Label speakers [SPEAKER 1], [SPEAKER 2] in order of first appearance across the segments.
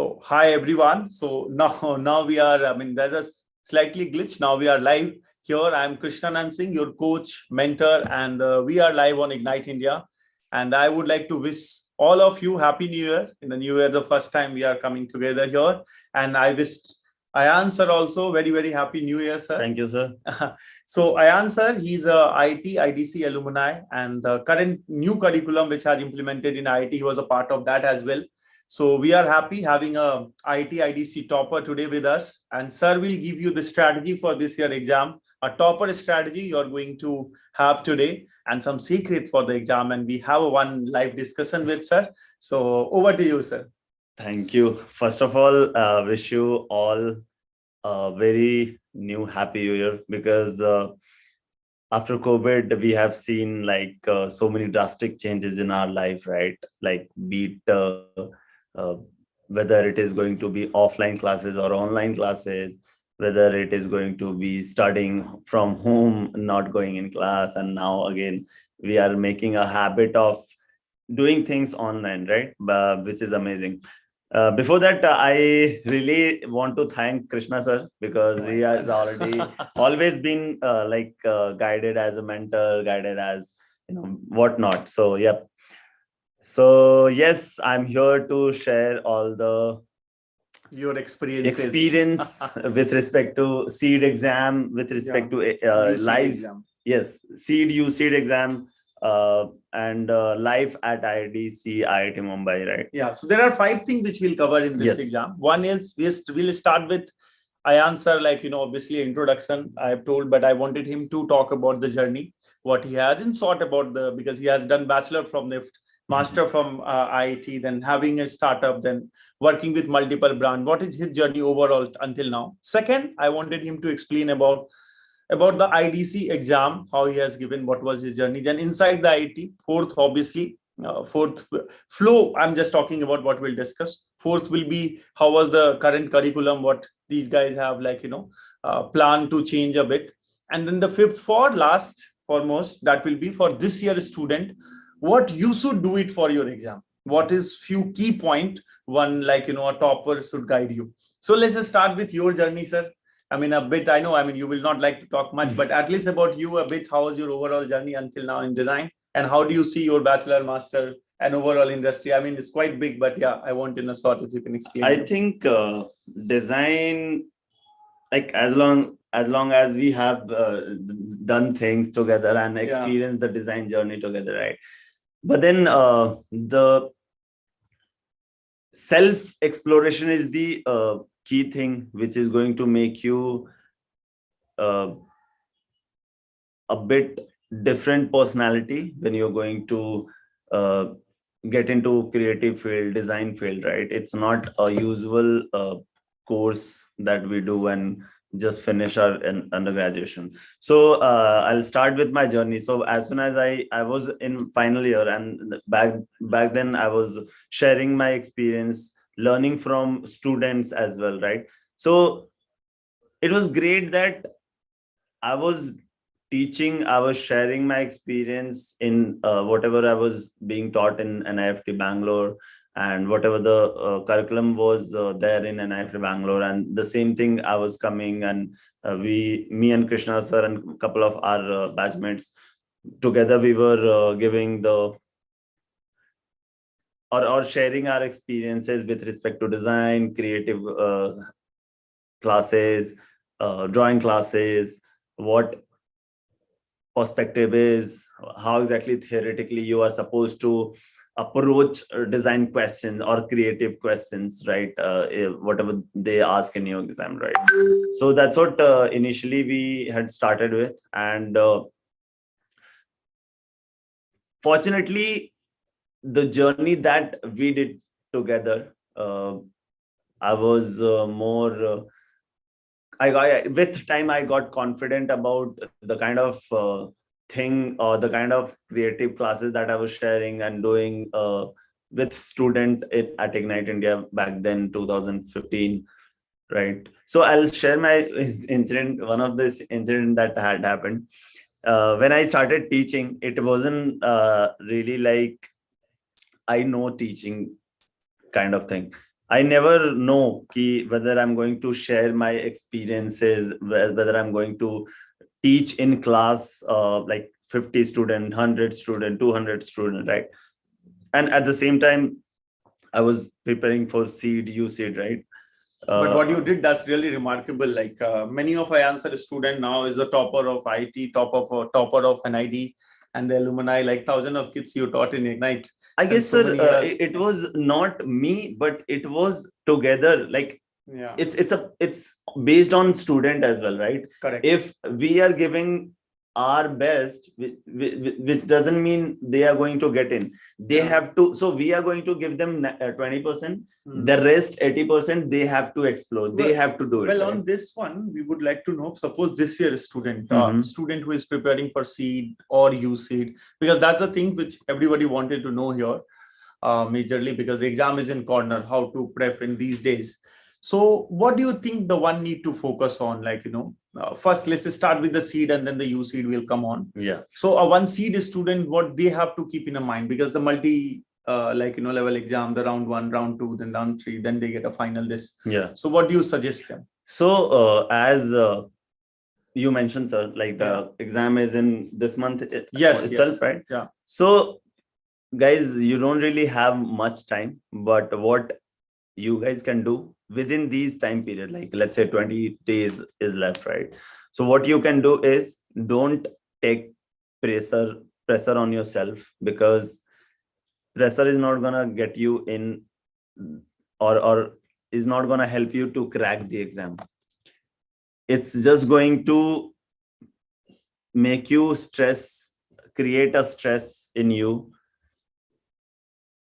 [SPEAKER 1] Oh, hi everyone. So now we are, I mean, there's a slightly glitch. Now we are live here. I'm Krishnanand Singh, your coach, mentor, and we are live on Ignite India. And I would like to wish all of you Happy New Year. In the new year, the first time we are coming together here. And I wish Ayan sir also very Happy New Year, sir.
[SPEAKER 2] Thank you, sir.
[SPEAKER 1] So Ayan sir, he's a IT, IDC alumni, and the current new curriculum which has implemented in IT, he was a part of that as well. So we are happy having a IT IDC topper today with us, and sir will give you the strategy for this year exam, a topper strategy you're going to have today, and some secret for the exam. And we have one live discussion with sir. So over to you, sir.
[SPEAKER 2] Thank you. First of all, wish you all a very new happy new year, because after COVID, we have seen like so many drastic changes in our life, right? Like be it uh, whether it is going to be offline classes or online classes, whether it is going to be studying from home, not going in class, and now again we are making a habit of doing things online, right? Which is amazing. Before that, I really want to thank Krishna sir, because he has already always been guided as a mentor, guided as whatnot. So yep. So yes, I'm here to share all the
[SPEAKER 1] your experience
[SPEAKER 2] with respect to CEED exam, with respect to live
[SPEAKER 1] exam.
[SPEAKER 2] Yes, CEED, UCEED exam, and live at IDC, IIT Mumbai, right?
[SPEAKER 1] Yeah, so there are 5 things which we'll cover in this exam. One is we'll start with Ayan sir, obviously introduction I've told, but I wanted him to talk about the journey, what he has in sort about because he has done bachelor from NIFT, master from IIT, then having a startup, then working with multiple brands. What is his journey overall until now? Second, I wanted him to explain about the IDC exam, how he has given, what was his journey. Then inside the IT, fourth, obviously, fourth flow, I'm just talking about what we'll discuss. Fourth will be how was the current curriculum, what these guys have plan to change a bit. And then the fifth, for last foremost, that will be for this year student, what you should do it for your exam. What is few key point, one a topper should guide you. So let's just start with your journey, sir. I mean, a bit, I know, I mean, you will not like to talk much, but at least about you a bit, how was your overall journey until now in design? And how do you see your bachelor, master, and overall industry? I mean, it's quite big, but yeah, I want in a sort if you can explain.
[SPEAKER 2] I think design, like as long as we have done things together and experienced the design journey together, right? But then the self-exploration is the key thing, which is going to make you a bit different personality when you're going to get into creative field, design field, right? It's not a usual course that we do and just finish our undergraduation. So I'll start with my journey. So as soon as I was in final year, and back then I was sharing my experience, learning from students as well, right? So it was great that I was teaching, I was sharing my experience in whatever I was being taught in NIFT Bangalore, and whatever the curriculum was there in NIFT Bangalore. And the same thing, I was coming, and me and Krishna sir and a couple of our batchmates together, we were giving the or sharing our experiences with respect to design, creative classes, drawing classes, what perspective is, how exactly theoretically you are supposed to approach design questions or creative questions, right? Whatever they ask in your exam, right? So that's what initially we had started with. And fortunately, the journey that we did together, I was more with time I got confident about the kind of thing or the kind of creative classes that I was sharing and doing with student at Ignite India back then, 2015, right? So I'll share my incident. One of this incident that had happened when I started teaching, it wasn't really like I know teaching kind of thing. I never know whether I'm going to share my experiences, whether I'm going to teach in class like 50 student, 100 student, 200 student, right? And at the same time, I was preparing for CEED, UCEED, right?
[SPEAKER 1] But what you did, that's really remarkable. Like many of I answer student now is the topper of IT, topper of NID, and the alumni, like thousands of kids you taught in Ignite.
[SPEAKER 2] I guess,
[SPEAKER 1] so
[SPEAKER 2] sir, it was not me, but it was together. Like,
[SPEAKER 1] yeah,
[SPEAKER 2] it's based on student as well, right?
[SPEAKER 1] correct.
[SPEAKER 2] If we are giving our best, which doesn't mean they are going to get in. They have to. So we are going to give them 20%. The rest 80% they have to explore. They have to do it.
[SPEAKER 1] Well, on this one, we would like to know. Suppose this year student, student who is preparing for CEED or UCEED, because that's the thing which everybody wanted to know here, majorly because the exam is in corner. How to prep in these days. So, what do you think the one need to focus on? Like, first, let's start with the CEED and then the UCEED will come on.
[SPEAKER 2] Yeah.
[SPEAKER 1] So, a one CEED student, what they have to keep in mind, because the multi, level exam, the round 1, round 2, then round 3, then they get a final this.
[SPEAKER 2] Yeah.
[SPEAKER 1] So, what do you suggest them?
[SPEAKER 2] So, as you mentioned, sir, like the exam is in this month itself, right?
[SPEAKER 1] Yeah.
[SPEAKER 2] So, guys, you don't really have much time, but what you guys can do within these time period, like let's say 20 days is left, right? So what you can do is don't take pressure on yourself, because pressure is not gonna get you in, or is not gonna help you to crack the exam. It's just going to make you stress, create a stress in you,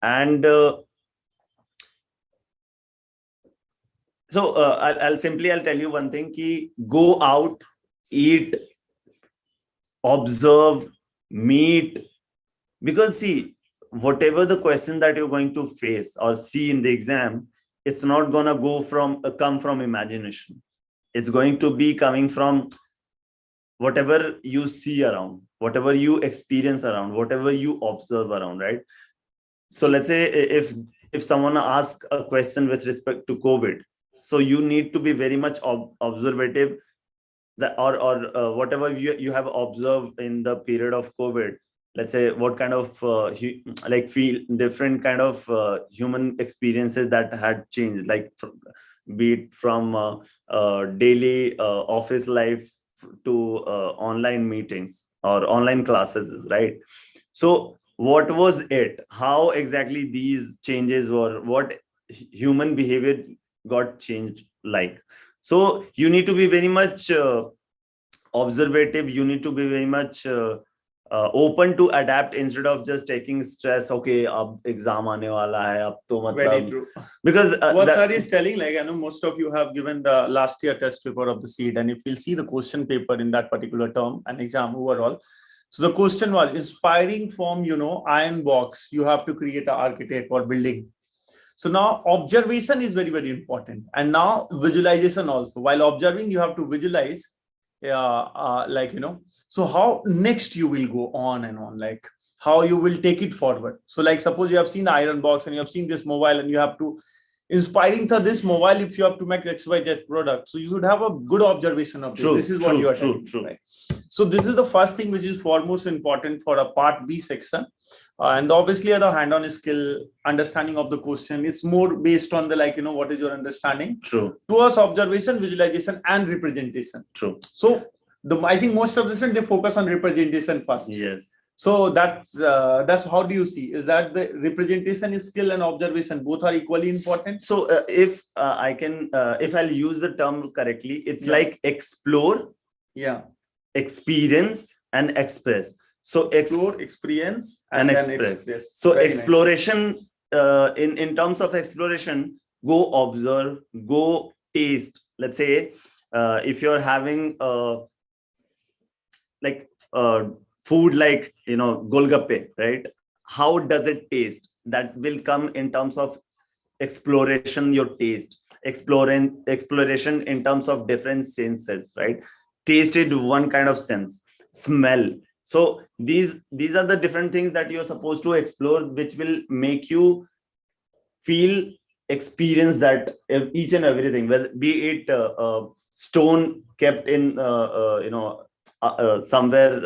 [SPEAKER 2] and so I'll tell you one thing: go out, eat, observe, meet, because see, whatever the question that you're going to face or see in the exam, it's not gonna come from imagination. It's going to be coming from whatever you see around, whatever you experience around, whatever you observe around, right? So let's say if someone asks a question with respect to COVID, so you need to be very much observative, that or whatever you have observed in the period of COVID. Let's say what kind of feel different kind of human experiences that had changed, like be it from daily office life to online meetings or online classes, right? So what was it? How exactly these changes were? What human behavior got changed like? So you need to be very much observative. You need to be very much open to adapt, instead of just taking stress. Okay, ab exam aane wala hai, ab to matlab.
[SPEAKER 1] Very true.
[SPEAKER 2] Because
[SPEAKER 1] what sir is telling, like I know most of you have given the last year test paper of the CEED, and if you'll see the question paper in that particular term and exam overall. So the question was inspiring from, iron box, you have to create an architect or building. So now observation is very, very important. And now visualization also. While observing, you have to visualize, so how next you will go on and on, like how you will take it forward. So like suppose you have seen the iron box and you have seen this mobile and you have to inspiring to this mobile, if you have to make XYZ product, so you should have a good observation of this. This is what you are telling, right? So this is the first thing which is foremost important for a part B section. And obviously the hand-on skill, understanding of the question is more based on the what is your understanding.
[SPEAKER 2] True.
[SPEAKER 1] Towards observation, visualization, and representation.
[SPEAKER 2] True.
[SPEAKER 1] So I think most of the students, they focus on representation first.
[SPEAKER 2] Yes.
[SPEAKER 1] So that's how do you see? Is that the representation is skill and observation both are equally important?
[SPEAKER 2] So if I can, if I'll use the term correctly, it's like explore, experience, and express. So
[SPEAKER 1] explore, experience, and then express.
[SPEAKER 2] So very exploration, nice. In terms of exploration, go observe, go taste. Let's say if you're having food like golgappe, right? How does it taste? That will come in terms of exploration, your taste, exploration in terms of different senses, right? Tasted one kind of sense, smell. So these are the different things that you're supposed to explore, which will make you feel experience that each and everything, whether be it stone kept in somewhere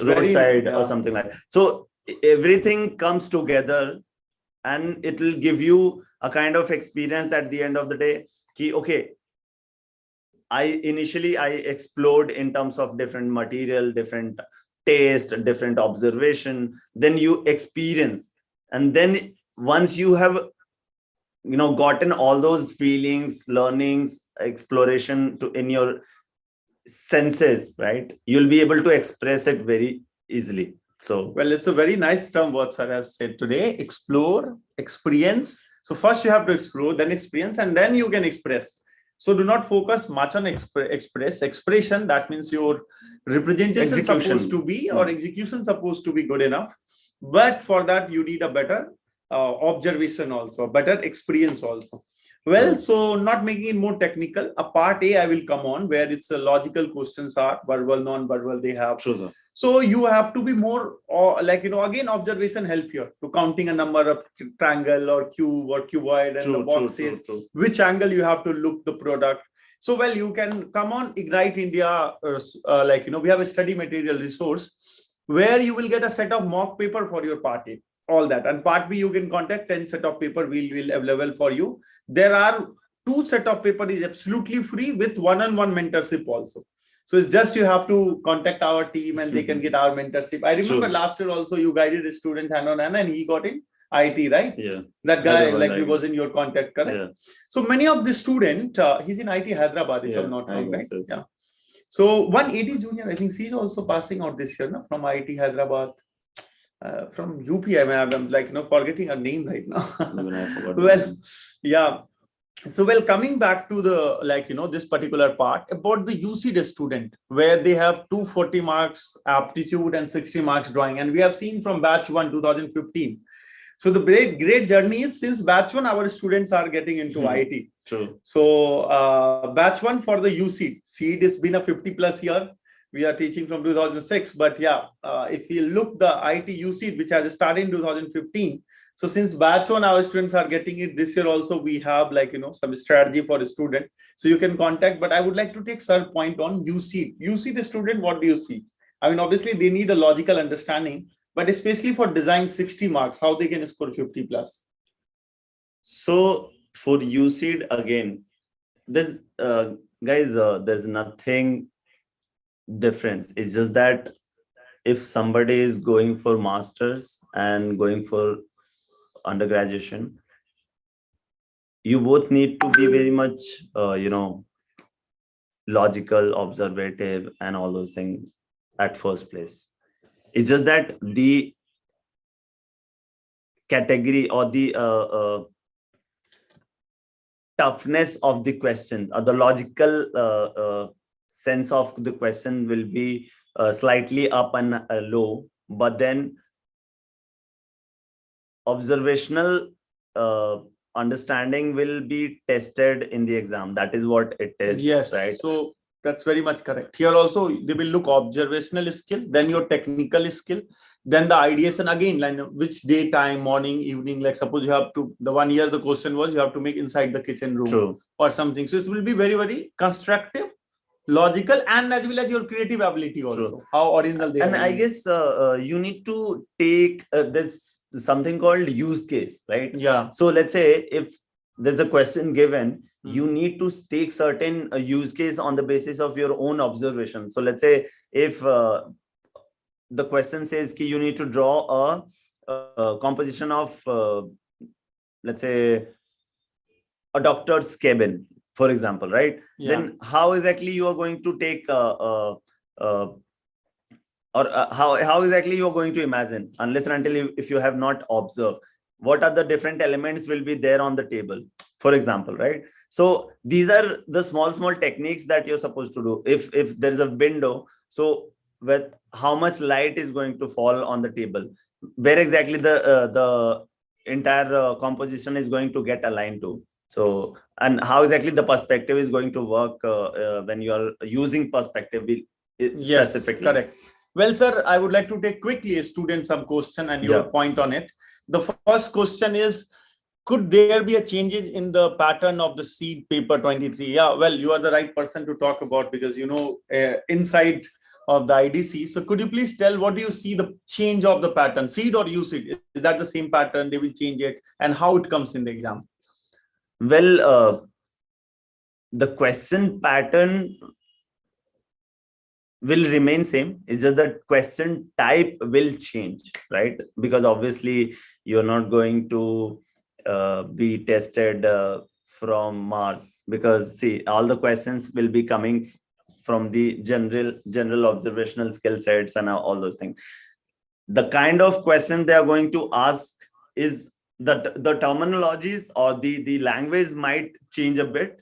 [SPEAKER 2] roadside or something like that. So everything comes together, and it will give you a kind of experience at the end of the day. Okay, I explored in terms of different material, different taste, different observation, then you experience, and then once you have gotten all those feelings, learnings, exploration to in your senses, right, you'll be able to express it very easily. So
[SPEAKER 1] well, it's a very nice term what sir has said today: explore, experience. So first you have to explore, then experience, and then you can express. So do not focus much on expression. That means your representation supposed to be, or execution supposed to be good enough. But for that you need a better observation also, better experience also. Well, so not making it more technical, a part A I will come on, where it's a logical questions are verbal, non-verbal, they have.
[SPEAKER 2] True, sir.
[SPEAKER 1] So you have to be more again, observation help here to counting a number of triangle or cube or cuboid and the boxes, which angle you have to look the product. So, well, you can come on Ignite India, we have a study material resource where you will get a set of mock paper for your party, all that. And part B, you can contact 10 set of paper will available for you. There are 2 set of paper is absolutely free with one-on-one mentorship also. So it's just you have to contact our team and they can get our mentorship. I remember last year also you guided a student hand on hand and he got in IT, right?
[SPEAKER 2] Yeah.
[SPEAKER 1] That guy he was in your contact, correct? Yeah. So many of the student, he's in IT Hyderabad, if I'm not wrong, right? Yeah. So 180 junior, I think she's also passing out this year, no? From IT Hyderabad. From UP, I'm forgetting her name right now. Well, yeah. So, well, coming back to the, this particular part about the UCEED student, where they have 240 marks aptitude and 60 marks drawing. And we have seen from batch 1, 2015. So the great journey is since batch 1, our students are getting into IT.
[SPEAKER 2] True.
[SPEAKER 1] So batch 1 for the UCEED, CEED has been a 50+ year. We are teaching from 2006, but yeah, if you look the IT UCEED, which has started in 2015. So since batch 1, our students are getting it this year also, we have some strategy for a student. So you can contact, but I would like to take sir point on UCEED. UCEED student, what do you see? I mean, obviously they need a logical understanding, but especially for design 60 marks, how they can score 50+.
[SPEAKER 2] So for UCEED again, there's there's nothing difference. It's just that if somebody is going for masters and going for undergraduation, you both need to be very much logical, observative, and all those things at first place. It's just that the category or the toughness of the question or the logical sense of the question will be slightly up and low, but then observational understanding will be tested in the exam. That is what it is.
[SPEAKER 1] Yes, right. So that's very much correct. Here also they will look observational skill, then your technical skill, then the ideation again, like which daytime, morning, evening. Like suppose you have to, the 1 year the question was you have to make inside the kitchen room. True. Or something. So it will be very, very constructive, logical, and as well as your creative ability also. True. How original they are.
[SPEAKER 2] And I guess you need to take this something called use case, right?
[SPEAKER 1] Yeah.
[SPEAKER 2] So let's say if there's a question given, you need to take certain use case on the basis of your own observation. So let's say if the question says you need to draw a composition of let's say a doctor's cabin, for example, right? Yeah. Then how exactly you are going to take how exactly you are going to imagine, unless and until if you have not observed what are the different elements will be there on the table, for example, right? So these are the small techniques that you're supposed to do. If there is a window, so with how much light is going to fall on the table, where exactly the entire composition is going to get aligned to. So, and how exactly the perspective is going to work when you are using perspective specifically.
[SPEAKER 1] Yes, correct. Well, sir, I would like to take quickly a student some question and your point on it. The first question is, could there be a changes in the pattern of the CEED paper 23? Yeah, well, you are the right person to talk about, because you know inside of the IDC. So could you please tell, what do you see the change of the pattern, CEED or UCEED? Is that the same pattern? They will change it, and how it comes in the exam?
[SPEAKER 2] Well, the question pattern will remain same. It's just that question type will change, right? Because obviously you're not going to be tested from Mars, because see, all the questions will be coming from the general observational skill sets and all those things. The kind of question they are going to ask is the terminologies or the language might change a bit,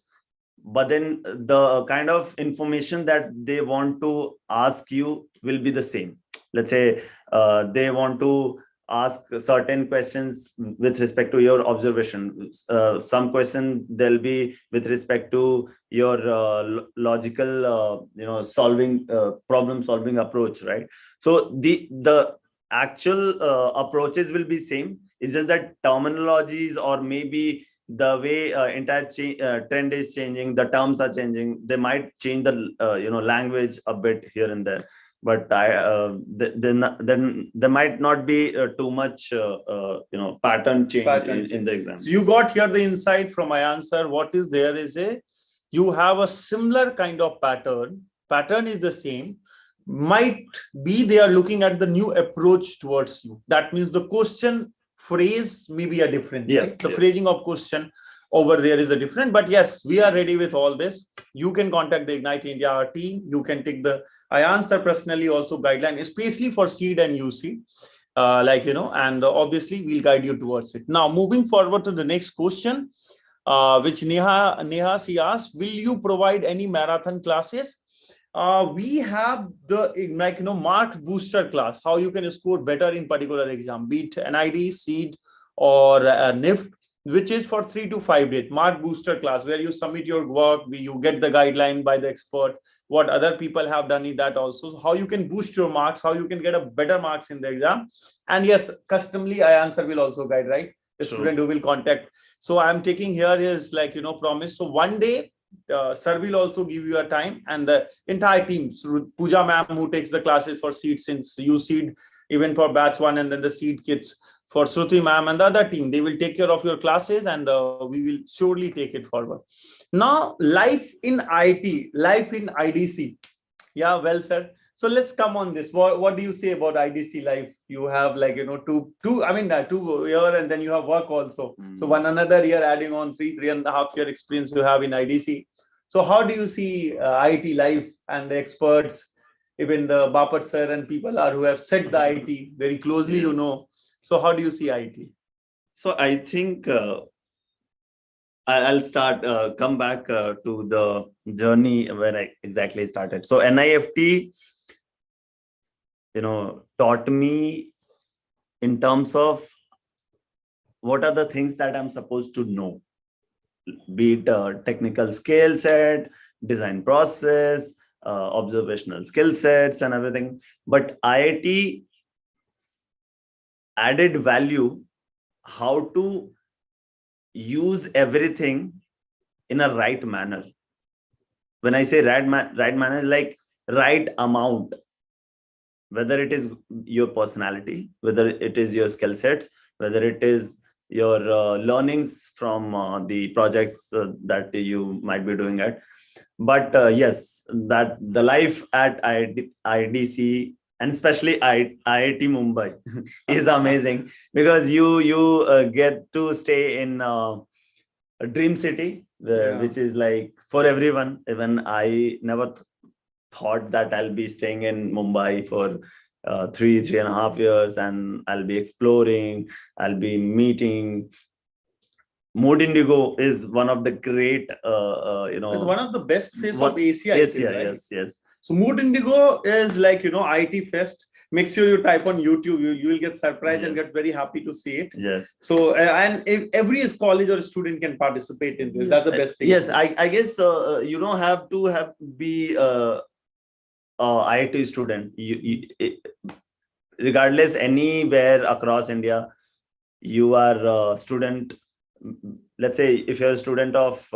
[SPEAKER 2] but then the kind of information that they want to ask you will be the same. Let's say they want to ask certain questions with respect to your observation. Some question there'll be with respect to your logical, solving problem solving approach, right? So the actual approaches will be same. It's just that terminologies, or maybe the way entire trend is changing, the terms are changing. They might change the language a bit here and there, but then there might not be too much pattern change in the exam.
[SPEAKER 1] So you got here the insight from my answer. What is there is you have a similar kind of pattern is the same, might be they are looking at the new approach towards you. That means the question phrase may be a different.
[SPEAKER 2] Yes,
[SPEAKER 1] right? The phrasing of question over there is a different. But yes, we are ready with all this. You can contact the Ignite India, our team. You can take the I answer personally also guideline, especially for CEED and UCEED. And obviously we'll guide you towards it. Now, moving forward to the next question, which Neha she asked, will you provide any marathon classes? We have the marked booster class, how you can score better in particular exam, be it NID, CEED or NIFT, which is for 3 to 5 days, marked booster class, where you submit your work, you get the guideline by the expert, what other people have done in that also. So how you can boost your marks, how you can get a better marks in the exam. And yes, customly I answer will also guide, right? The student who will contact. So I'm taking here his promise. So one day, sir will also give you a time, and the entire team, Pooja ma'am, who takes the classes for CEED since UCEED, even for batch 1, and then the CEED kits for Shruti ma'am and the other team, they will take care of your classes, and we will surely take it forward. Now, life in IT, life in IDC. Yeah, well, sir. So let's come on this. What do you say about IDC life? You have 2 year, and then you have work also. So one another year adding on 3.5 year experience you have in IDC. So how do you see IT life and the experts, even the Bapat sir and people who have set the IT very closely,
[SPEAKER 2] Yes.
[SPEAKER 1] So how do you see IT?
[SPEAKER 2] So I think I'll start, come back to the journey where I exactly started. So NIFT, taught me in terms of what are the things that I'm supposed to know, be it technical skill set, design process, observational skill sets and everything. But IIT added value, how to use everything in a right manner. When I say right manner, like right amount, whether it is your personality, whether it is your skill sets, whether it is your learnings from the projects that you might be doing it. But yes, that the life at IDC, and especially IIT Mumbai is amazing, because you get to stay in a dream city, which is like for everyone. Even I never thought that I'll be staying in Mumbai for 3.5 years, and I'll be exploring, I'll be meeting. Mood Indigo is one of the great,
[SPEAKER 1] It's one of the best face of Asia.
[SPEAKER 2] Asia,
[SPEAKER 1] right?
[SPEAKER 2] Yes.
[SPEAKER 1] So Mood Indigo is like, IT Fest. Make sure you type on YouTube. You will get surprised and get very happy to see it.
[SPEAKER 2] Yes.
[SPEAKER 1] So, and if every college or student can participate in this. That's the best thing.
[SPEAKER 2] Yes, I guess you don't have to be IIT student. Regardless, anywhere across India, you are a student let's say if you're a student of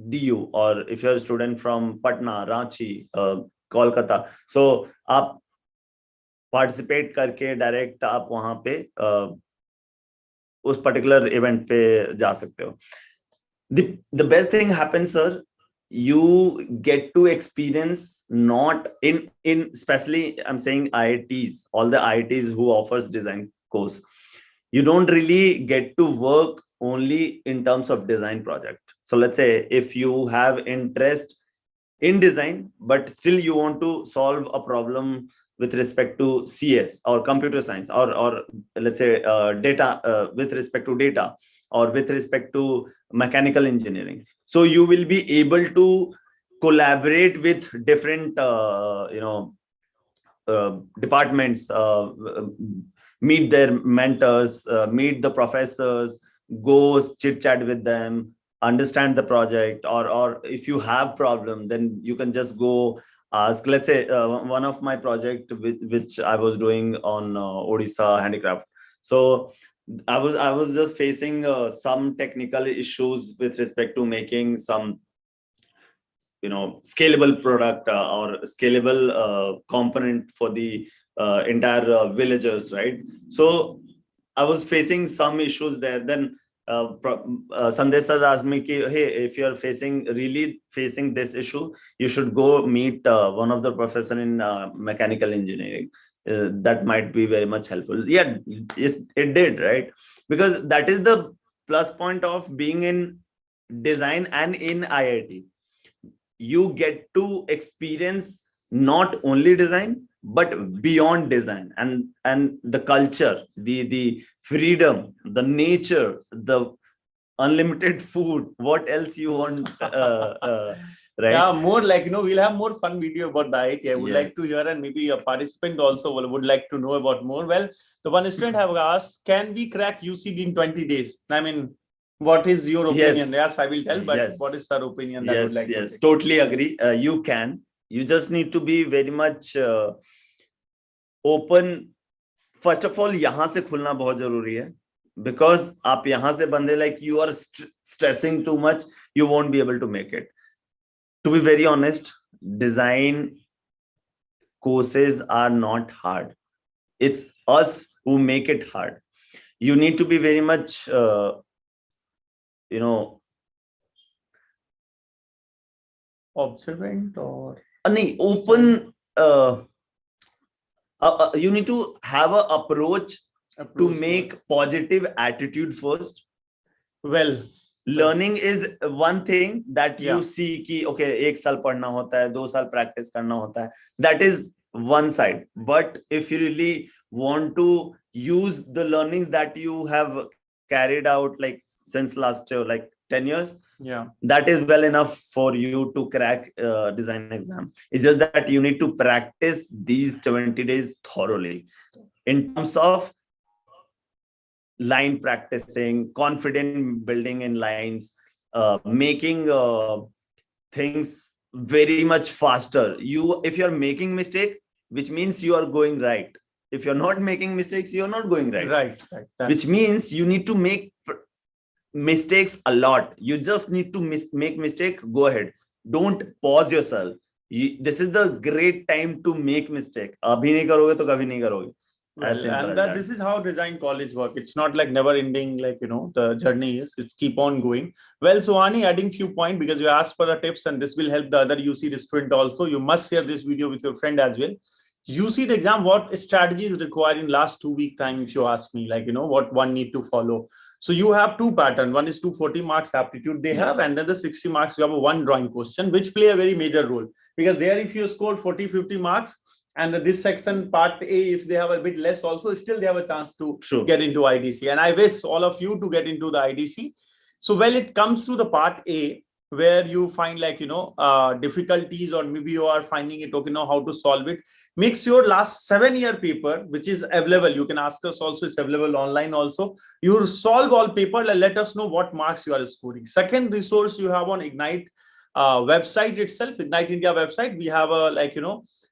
[SPEAKER 2] DU, or if you're a student from Patna, Ranchi, Kolkata, so आप participate करके direct आप वहाँ पे उस particular event पे जा सकते हो. The best thing happens, sir, you get to experience not in especially I'm saying IITs, all the IITs who offers design course, you don't really get to work only in terms of design project. So let's say if you have interest in design, but still you want to solve a problem with respect to CS or computer science, or let's say data, with respect to data, or with respect to mechanical engineering. So you will be able to collaborate with different, departments, meet their mentors, meet the professors, go chit chat with them, understand the project, or if you have problem, then you can just go ask. Let's say one of my project which I was doing on Odisha handicraft. So I was just facing some technical issues with respect to making some scalable product or scalable component for the entire villagers, right? So I was facing some issues there. Then Sandesh sir asked me, hey, if you're really facing this issue, you should go meet one of the professor in mechanical engineering. That might be very much helpful. Yeah, yes, it did, right? Because that is the plus point of being in design and in IIT. You get to experience not only design, but beyond design, and the culture, the freedom, the nature, the unlimited food. What else you want? Right?
[SPEAKER 1] Yeah, more like, we'll have more fun video about the IIT. I would like to hear, and maybe a participant also would like to know about more. Well, the one student have asked, can we crack UCEED in 20 days? I mean, what is your opinion? Yes, I will tell, but what is her opinion that would like to take?
[SPEAKER 2] Totally agree. You can. You just need to be very much open. First of all, यहाँ से खुलना बहुत जरूरी है, because आप यहाँ से बंदे like you are stressing too much, you won't be able to make it. To be very honest, design courses are not hard. It's us who make it hard. You need to be very much,
[SPEAKER 1] observant or
[SPEAKER 2] open. You need to have an approach to make positive attitude first.
[SPEAKER 1] Well,
[SPEAKER 2] learning is one thing that you see ki okay, 1 साल पढ़ना होता है, 2 साल practice करना होता है. That is one side. But if you really want to use the learnings that you have carried out like since last year, like 10 years, that is well enough for you to crack design exam. It's just that you need to practice these 20 days thoroughly in terms of line practicing, confident building in lines, making things very much faster. If you're making mistake, which means you are going right. If you're not making mistakes, you're not going right.
[SPEAKER 1] Right.
[SPEAKER 2] Which means you need to make mistakes a lot. You just need to make mistake. Go ahead. Don't pause yourself. This is the great time to make mistake. Abhi nahi karoge to kabhi nahi karoge.
[SPEAKER 1] Well, and this is how design college work. It's not like never ending, like, the journey is, it's keep on going. Well, Suhani, adding few points because you asked for the tips, and this will help the other UCEED student also. You must share this video with your friend as well. UCEED exam, what strategy is required in last 2 week time, if you ask me, like, what one need to follow. So you have two patterns. One is 240 marks aptitude they have, and then the 60 marks, you have a one drawing question, which play a very major role. Because there, if you score 40, 50 marks, and this section part A, if they have a bit less also, still they have a chance to get into IDC. And I wish all of you to get into the IDC. So, well, it comes to the part A, where you find like, difficulties, or maybe you are finding it, okay, how to solve it. Mix your last 7-year paper, which is available. You can ask us also, it's available online also. You solve all paper and let us know what marks you are scoring. Second resource you have on Ignite website itself, Ignite India website. We have a,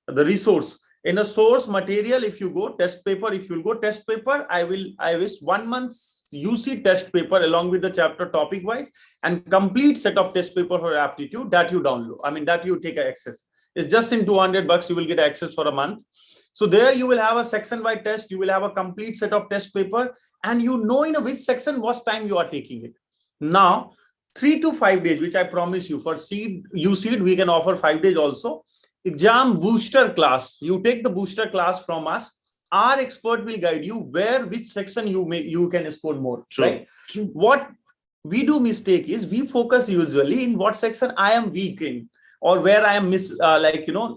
[SPEAKER 1] the resource. In a source material, if you go test paper, I wish 1 month's UC test paper along with the chapter topic wise and complete set of test paper for aptitude that you download. I mean, that you take access. It's just in $200, you will get access for a month. So there you will have a section wide test. You will have a complete set of test paper and you know in which section, what time you are taking it. Now, 3 to 5 days, which I promise you for UCEED, we can offer 5 days also. Exam booster class. You take the booster class from us. Our expert will guide you which section you can score more.
[SPEAKER 2] True.
[SPEAKER 1] Right?
[SPEAKER 2] True.
[SPEAKER 1] What we do mistake is we focus usually in what section I am weak in or where I am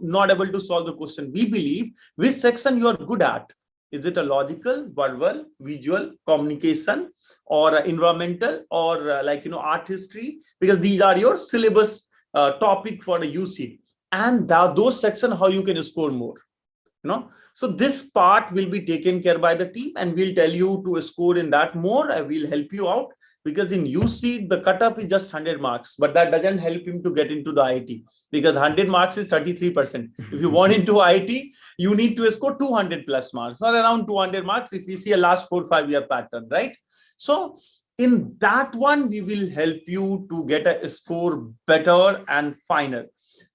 [SPEAKER 1] not able to solve the question. We believe which section you are good at. Is it a logical, verbal, visual, communication, or environmental, or art history? Because these are your syllabus topic for the UC, and those sections how you can score more. So this part will be taken care by the team, and we'll tell you to score in that more. I will help you out because in UC the cutoff is just 100 marks, but that doesn't help him to get into the IT because 100 marks is 33%. If you want into IT, you need to score 200 plus marks, not around 200 marks if we see a last 4-5 year pattern, right? So in that one, we will help you to get a score better and finer.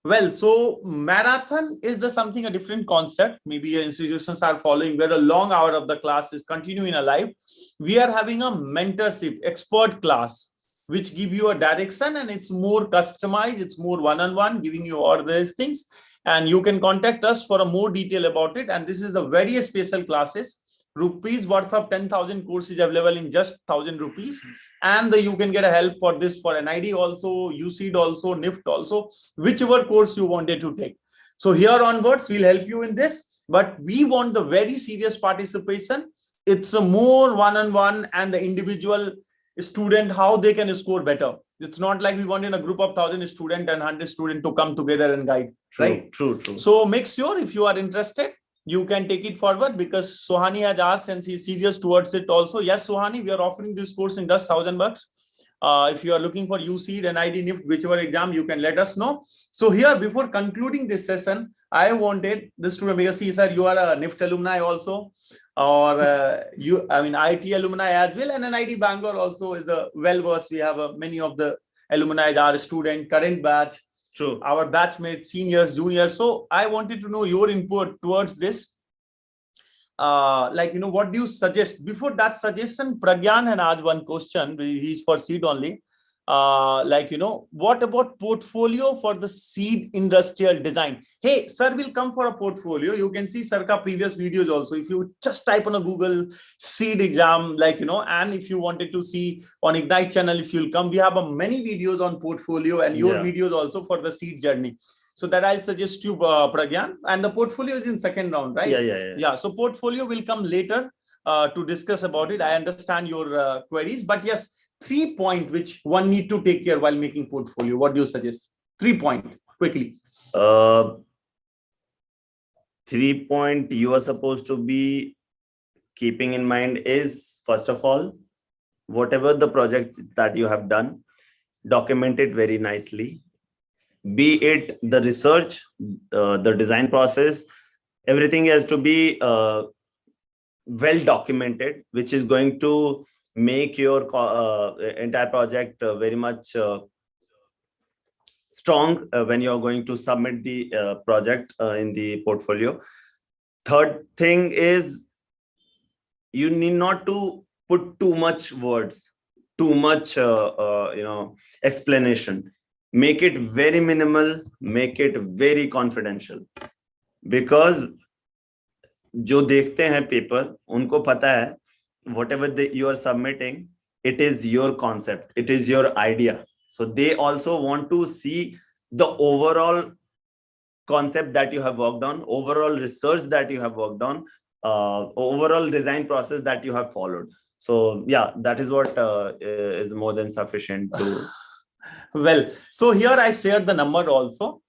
[SPEAKER 1] Well, so marathon is a different concept. Maybe your institutions are following where a long hour of the class is continuing alive. We are having a mentorship expert class, which give you a direction and it's more customized. It's more one-on-one, giving you all these things. And you can contact us for a more detail about it. And this is the very special classes. Rupees worth of 10,000 courses available in just 1,000 rupees. And you can get a help for this for NID also, UCEED also, NIFT also, whichever course you wanted to take. So here onwards, we'll help you in this, but we want the very serious participation. It's a more one-on-one and the individual student, how they can score better. It's not like we want in a group of 1,000 students and 100 students to come together and guide.
[SPEAKER 2] True,
[SPEAKER 1] right?
[SPEAKER 2] True.
[SPEAKER 1] So make sure if you are interested, you can take it forward because Sohani has asked and she's serious towards it also. Yes, Sohani, we are offering this course in just $1,000. If you are looking for UCEED, NID, NIFT, whichever exam, you can let us know. So here, before concluding this session, I wanted this to make see, sir, you are a NIFT alumni also, or IT alumni as well, and NID Bangalore also is a well-versed. We have many of the alumni are student, current batch.
[SPEAKER 2] True.
[SPEAKER 1] Our batchmates, seniors, juniors. So I wanted to know your input towards this. What do you suggest? Before that suggestion, Pragyan had asked one question. He's for CEED only. What about portfolio for the CEED industrial design? Hey, sir will come for a portfolio. You can see Sarka previous videos also. If you just type on a Google CEED exam, and if you wanted to see on Ignite channel, if you'll come, we have many videos on portfolio and your videos also for the CEED journey. So that I'll suggest you, Pragyan. And the portfolio is in second round, right? Yeah. So portfolio will come later to discuss about it. I understand your queries, but yes, 3 points which one need to take care while making portfolio. What do you suggest? 3 points quickly.
[SPEAKER 2] 3 points you are supposed to be keeping in mind is, first of all, whatever the project that you have done, document it very nicely. Be it the research, the design process, everything has to be well documented, which is going to make your entire project very much strong when you're going to submit the project in the portfolio. Third thing is, you need not to put too much words, too much explanation. Make it very minimal, make it very confidential, because जो देखते हैं paper उनको पता है whatever you are submitting, it is your concept, it is your idea. So they also want to see the overall concept that you have worked on, overall research that you have worked on, overall design process that you have followed. So yeah, that is what is more than sufficient to.
[SPEAKER 1] Well, so here I shared the number also,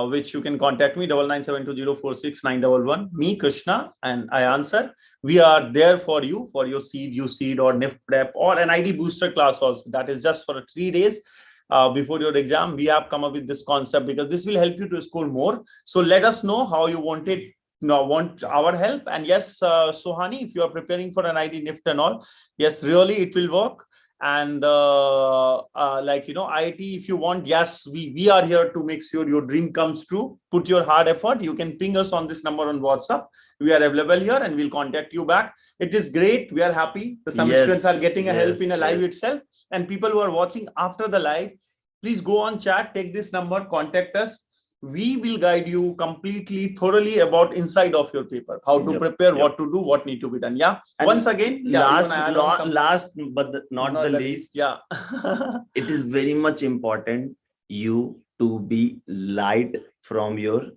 [SPEAKER 1] which you can contact me, 9972046911, me, Krishna, and I answer. We are there for you, for your CEED, UCEED or NIFT prep or an ID booster class also. That is just for 3 days before your exam. We have come up with this concept because this will help you to score more. So let us know how you want it want our help. And yes, Sohani, if you are preparing for an ID NIFT and all, yes, really it will work. And IIT, if you want, yes, we are here to make sure your dream comes true. Put your hard effort. You can ping us on this number on WhatsApp. We are available here and we'll contact you back. It is great. We are happy. Some students are getting a help in a live itself. And people who are watching after the live, please go on chat, take this number, contact us. We will guide you completely, thoroughly about inside of your paper, how to prepare, what to do, what need to be done. Yeah. And once again,
[SPEAKER 2] last but not the least, it is very much important you to be light from your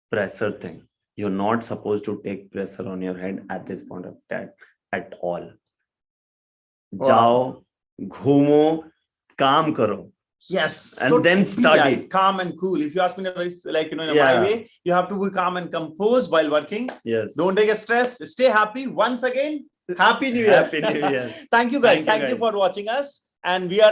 [SPEAKER 2] pressure thing. You're not supposed to take pressure on your head at this point of time at all. Jao, ghumo, kaam karo.
[SPEAKER 1] Yes,
[SPEAKER 2] and so then study.
[SPEAKER 1] Calm and cool. If you ask me in a very, in my way, you have to be calm and composed while working.
[SPEAKER 2] Yes.
[SPEAKER 1] Don't take a stress. Stay happy. Once again, Happy New Year.
[SPEAKER 2] Happy New Year.
[SPEAKER 1] Thank you guys. Thank you for watching us. And we are